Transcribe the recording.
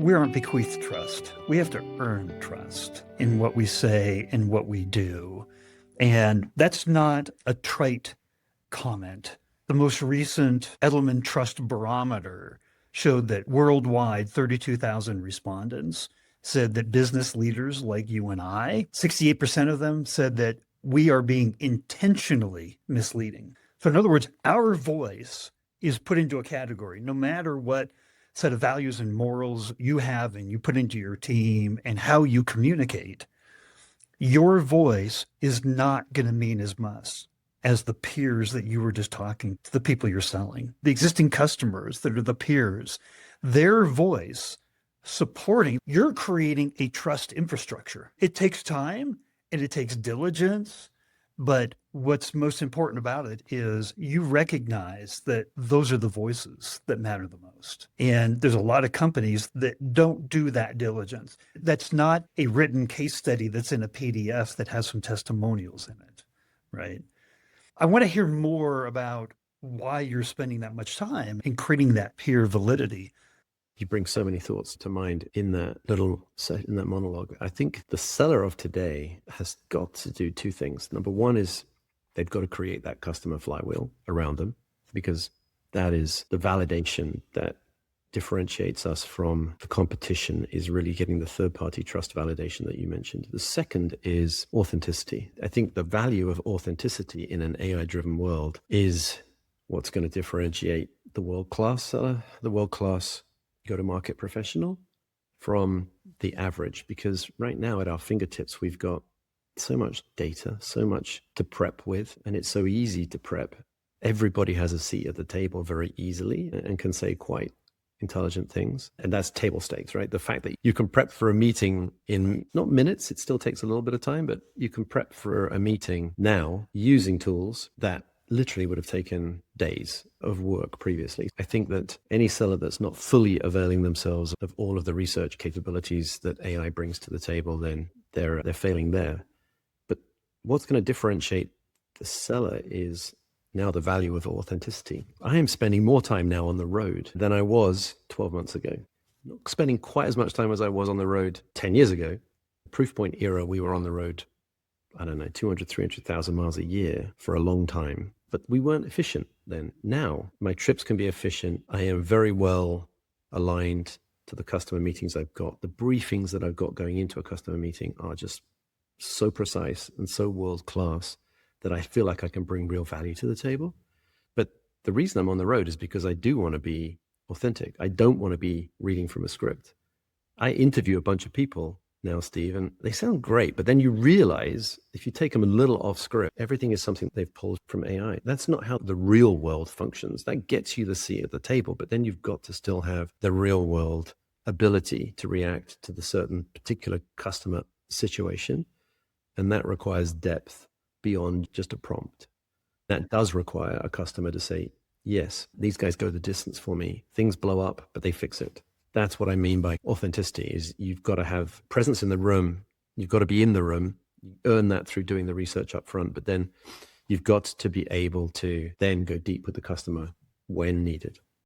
We aren't bequeathed trust. We have to earn trust in what we say and what we do. And that's not a trite comment. The most recent Edelman Trust Barometer showed that worldwide, 32,000 respondents said that business leaders like you and I, 68% of them said that we are being intentionally misleading. So in other words, our voice is put into a category, no matter what set of values and morals you have and you put into your team and how you communicate, your voice is not going to mean as much as the peers that you were just talking to, the people you're selling, the existing customers that are the peers, their voice supporting, you're creating a trust infrastructure. It takes time and it takes diligence. But what's most important about it is you recognize that those are the voices that matter the most. And there's a lot of companies that don't do that diligence. That's not a written case study that's in a PDF that has some testimonials in it, right? I want to hear more about why you're spending that much time in creating that peer validity. You bring so many thoughts to mind in that in that monologue. I think the seller of today has got to do two things. Number one is they've got to create that customer flywheel around them, because that is the validation that differentiates us from the competition, is really getting the third-party trust validation that you mentioned. The second is authenticity. I think the value of authenticity in an AI-driven world is what's going to differentiate the world-class seller, the world-class go-to-market professional from the average. Because right now at our fingertips, we've got so much data, so much to prep with, and it's so easy to prep. Everybody has a seat at the table very easily and can say quite intelligent things. And that's table stakes, right? The fact that you can prep for a meeting in not minutes, it still takes a little bit of time, but you can prep for a meeting now using tools that literally would have taken days of work previously. I think that any seller that's not fully availing themselves of all of the research capabilities that AI brings to the table, then they're failing there. But what's going to differentiate the seller is now the value of authenticity. I am spending more time now on the road than I was 12 months ago. Not spending quite as much time as I was on the road 10 years ago. Proof point era, we were on the road, 200, 300,000 miles a year for a long time, but we weren't efficient then. Now my trips can be efficient. I am very well aligned to the customer meetings I've got. The briefings that I've got going into a customer meeting are just so precise and so world-class that I feel like I can bring real value to the table. But the reason I'm on the road is because I do want to be authentic. I don't want to be reading from a script. I interview a bunch of people now, Steve, and they sound great, but then you realize if you take them a little off script, everything is something they've pulled from AI. That's not how the real world functions. That gets you the seat at the table, but then you've got to still have the real world ability to react to the certain particular customer situation. And that requires depth beyond just a prompt. That does require a customer to say, yes, these guys go the distance for me. Things blow up, but they fix it. That's what I mean by authenticity, is you've got to have presence in the room. You've got to be in the room. You earn that through doing the research up front, but then you've got to be able to then go deep with the customer when needed.